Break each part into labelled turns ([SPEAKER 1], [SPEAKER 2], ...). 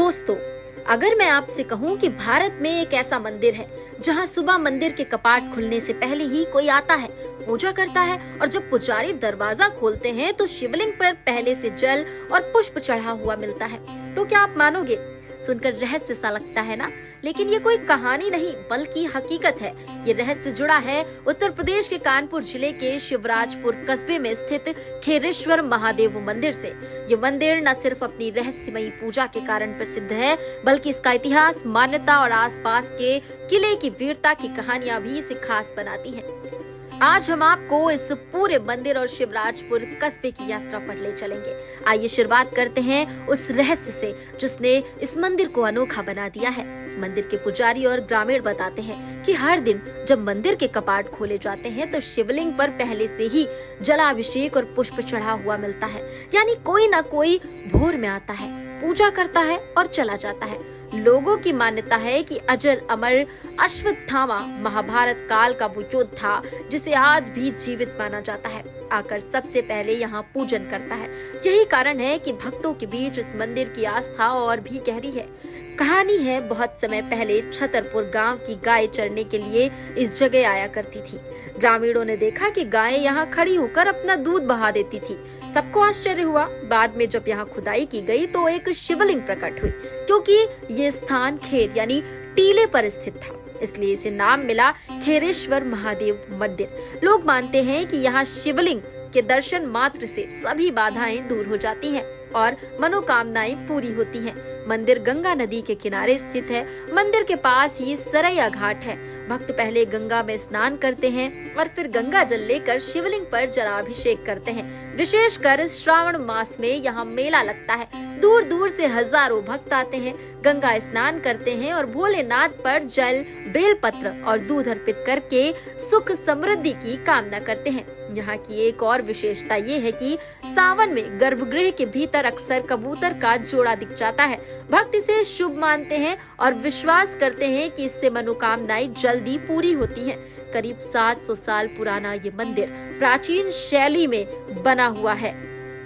[SPEAKER 1] दोस्तों, अगर मैं आपसे कहूं कि भारत में एक ऐसा मंदिर है जहां सुबह मंदिर के कपाट खुलने से पहले ही कोई आता है, पूजा करता है और जब पुजारी दरवाजा खोलते हैं तो शिवलिंग पर पहले से जल और पुष्प चढ़ा हुआ मिलता है, तो क्या आप मानोगे? सुनकर रहस्य सा लगता है ना, लेकिन ये कोई कहानी नहीं बल्कि हकीकत है। ये रहस्य जुड़ा है उत्तर प्रदेश के कानपुर जिले के शिवराजपुर कस्बे में स्थित खेरेश्वर महादेव मंदिर से। ये मंदिर न सिर्फ अपनी रहस्यमयी पूजा के कारण प्रसिद्ध है, बल्कि इसका इतिहास, मान्यता और आसपास के किले की वीरता की कहानियां भी इसे खास बनाती हैं। आज हम आपको इस पूरे मंदिर और शिवराजपुर कस्बे की यात्रा पर ले चलेंगे। आइए शुरुआत करते हैं उस रहस्य से जिसने इस मंदिर को अनोखा बना दिया है। मंदिर के पुजारी और ग्रामीण बताते हैं कि हर दिन जब मंदिर के कपाट खोले जाते हैं तो शिवलिंग पर पहले से ही जलाभिषेक और पुष्प चढ़ा हुआ मिलता है, यानी कोई न कोई भोर में आता है, पूजा करता है और चला जाता है। लोगों की मान्यता है कि अजर अमर अश्वत्थामा महाभारत काल का वो योद्धा था जिसे आज भी जीवित माना जाता है, आकर सबसे पहले यहाँ पूजन करता है। यही कारण है कि भक्तों के बीच इस मंदिर की आस्था और भी गहरी है। कहानी है, बहुत समय पहले छतरपुर गांव की गाय चरने के लिए इस जगह आया करती थी। ग्रामीणों ने देखा कि गाय यहाँ खड़ी होकर अपना दूध बहा देती थी। सबको आश्चर्य हुआ। बाद में जब यहाँ खुदाई की गई तो एक शिवलिंग प्रकट हुई। क्योंकि ये स्थान खेर यानी टीले पर स्थित था, इसलिए इसे नाम मिला खेरेश्वर महादेव मंदिर। लोग मानते हैं कि यहाँ शिवलिंग के दर्शन मात्र से सभी बाधाएं दूर हो जाती हैं और मनोकामनाएं पूरी होती हैं। मंदिर गंगा नदी के किनारे स्थित है। मंदिर के पास ही सरैया घाट है। भक्त पहले गंगा में स्नान करते हैं और फिर गंगा जल लेकर शिवलिंग पर जलाभिषेक करते हैं। विशेषकर श्रावण मास में यहाँ मेला लगता है। दूर दूर से हजारों भक्त आते हैं, गंगा स्नान करते हैं और भोलेनाथ पर जल, बेलपत्र और दूध अर्पित करके सुख समृद्धि की कामना करते हैं। यहाँ की एक और विशेषता ये है कि सावन में गर्भगृह के भीतर अक्सर कबूतर का जोड़ा दिख जाता है। भक्त इसे शुभ मानते हैं और विश्वास करते हैं कि इससे मनोकामनाएं जल्दी पूरी होती हैं। करीब 700 साल पुराना ये मंदिर प्राचीन शैली में बना हुआ है।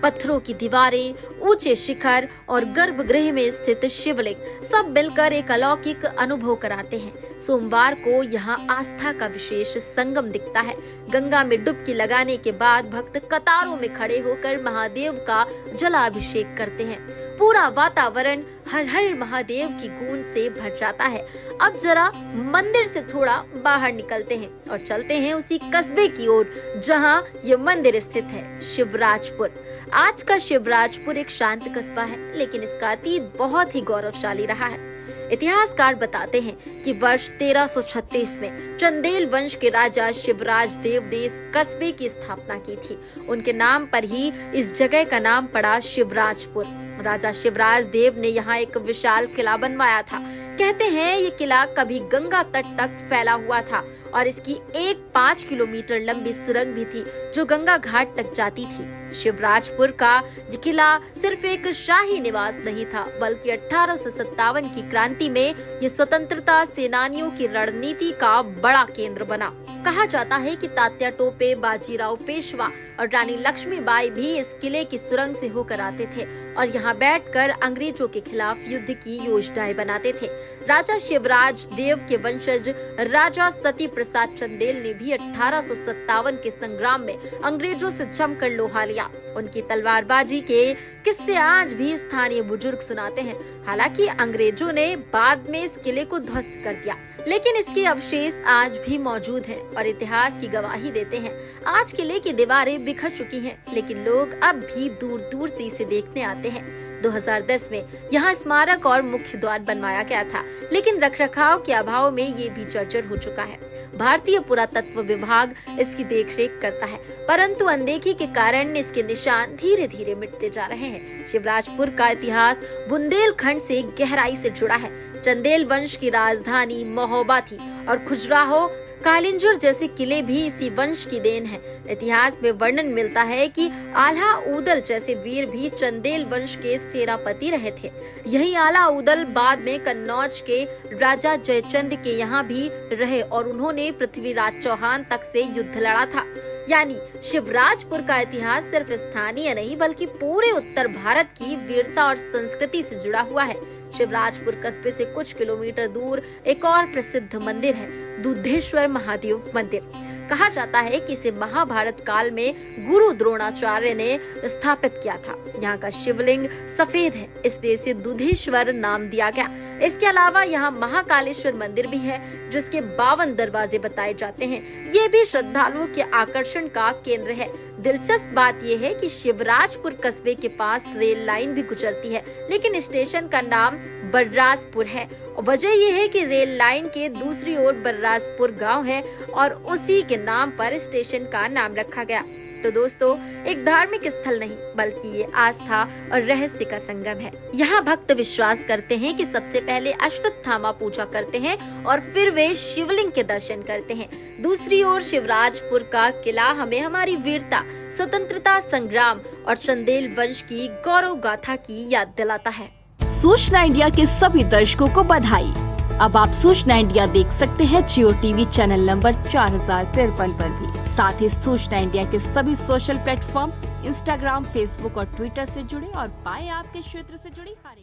[SPEAKER 1] पत्थरों की दीवारें, ऊंचे शिखर और गर्भगृह में स्थित शिवलिंग सब मिलकर एक अलौकिक अनुभव कराते हैं। सोमवार को यहाँ आस्था का विशेष संगम दिखता है। गंगा में डुबकी लगाने के बाद भक्त कतारों में खड़े होकर महादेव का जलाभिषेक करते हैं। पूरा वातावरण हर हर महादेव की गूंज से भर जाता है। अब जरा मंदिर से थोड़ा बाहर निकलते हैं और चलते हैं उसी कस्बे की ओर जहाँ ये मंदिर स्थित है, शिवराजपुर। आज का शिवराजपुर एक शांत कस्बा है, लेकिन इसका अतीत बहुत ही गौरवशाली रहा है। इतिहासकार बताते हैं कि वर्ष 1336 में चंदेल वंश के राजा शिवराज देव ने इस कस्बे की स्थापना की थी। उनके नाम पर ही इस जगह का नाम पड़ा शिवराजपुर। राजा शिवराज देव ने यहाँ एक विशाल किला बनवाया था। कहते हैं ये किला कभी गंगा तट तक फैला हुआ था और इसकी एक 5 किलोमीटर लंबी सुरंग भी थी जो गंगा घाट तक जाती थी। शिवराजपुर का ये किला सिर्फ एक शाही निवास नहीं था, बल्कि 1857 की क्रांति में ये स्वतंत्रता सेनानियों की रणनीति का बड़ा केंद्र बना। कहा जाता है कि तात्या टोपे, बाजीराव पेशवा और रानी लक्ष्मीबाई भी इस किले की सुरंग से होकर आते थे और यहाँ बैठकर अंग्रेजों के खिलाफ युद्ध की योजनाएं बनाते थे। राजा शिवराज देव के वंशज राजा सती प्रसाद चंदेल ने भी 1857 के संग्राम में अंग्रेजों से जमकर लोहा लिया। उनकी तलवारबाजी के किस्से आज भी स्थानीय बुजुर्ग सुनाते हैं। हालांकि अंग्रेजों ने बाद में इस किले को ध्वस्त कर दिया, लेकिन इसके अवशेष आज भी मौजूद हैं और इतिहास की गवाही देते हैं। आज किले की दीवारें बिखर चुकी हैं, लेकिन लोग अब भी दूर दूर से इसे देखने आते हैं। 2010 में यहाँ स्मारक और मुख्य द्वार बनवाया गया था, लेकिन रखरखाव के अभाव में ये भी जर्जर हो चुका है। भारतीय पुरातत्व विभाग इसकी देखरेख करता है, परंतु अनदेखी के कारण इसके निशान धीरे धीरे मिटते जा रहे हैं। शिवराजपुर का इतिहास बुंदेलखंड से गहराई से जुड़ा है। चंदेल वंश की राजधानी महोबा थी और खजुराहो, कालिंजर जैसे किले भी इसी वंश की देन है। इतिहास में वर्णन मिलता है कि आल्हा उदल जैसे वीर भी चंदेल वंश के सेनापति रहे थे। यही आला उदल बाद में कन्नौज के राजा जयचंद के यहाँ भी रहे और उन्होंने पृथ्वीराज चौहान तक से युद्ध लड़ा था। यानी शिवराजपुर का इतिहास सिर्फ स्थानीय नहीं बल्कि पूरे उत्तर भारत की वीरता और संस्कृति से जुड़ा हुआ है। शिवराजपुर कस्बे से कुछ किलोमीटर दूर एक और प्रसिद्ध मंदिर है, दुधेश्वर महादेव मंदिर। कहा जाता है कि इसे महाभारत काल में गुरु द्रोणाचार्य ने स्थापित किया था। यहाँ का शिवलिंग सफेद है, इसलिए इसे दुधेश्वर नाम दिया गया। इसके अलावा यहाँ महाकालेश्वर मंदिर भी है, जिसके 52 दरवाजे बताए जाते हैं। ये भी श्रद्धालुओं के आकर्षण का केंद्र है। दिलचस्प बात यह है कि शिवराजपुर कस्बे के पास रेल लाइन भी गुजरती है, लेकिन स्टेशन का नाम बर्राजपुर है। वजह यह है कि रेल लाइन के दूसरी ओर बर्राजपुर गांव है और उसी के नाम पर स्टेशन का नाम रखा गया। तो दोस्तों, एक धार्मिक स्थल नहीं बल्कि ये आस्था और रहस्य का संगम है। यहाँ भक्त विश्वास करते हैं कि सबसे पहले अश्वत्थामा पूजा करते हैं और फिर वे शिवलिंग के दर्शन करते हैं। दूसरी ओर शिवराजपुर का किला हमें हमारी वीरता, स्वतंत्रता संग्राम और चंदेल वंश की गौरव गाथा की याद दिलाता है।
[SPEAKER 2] सूचना इंडिया के सभी दर्शकों को बधाई। अब आप सूचना इंडिया देख सकते हैं जियो टीवी चैनल नंबर 4053 पर भी। साथ ही सूचना इंडिया के सभी सोशल प्लेटफॉर्म इंस्टाग्राम, फेसबुक और ट्विटर से जुड़े और पाए आपके क्षेत्र से जुड़ी हर एक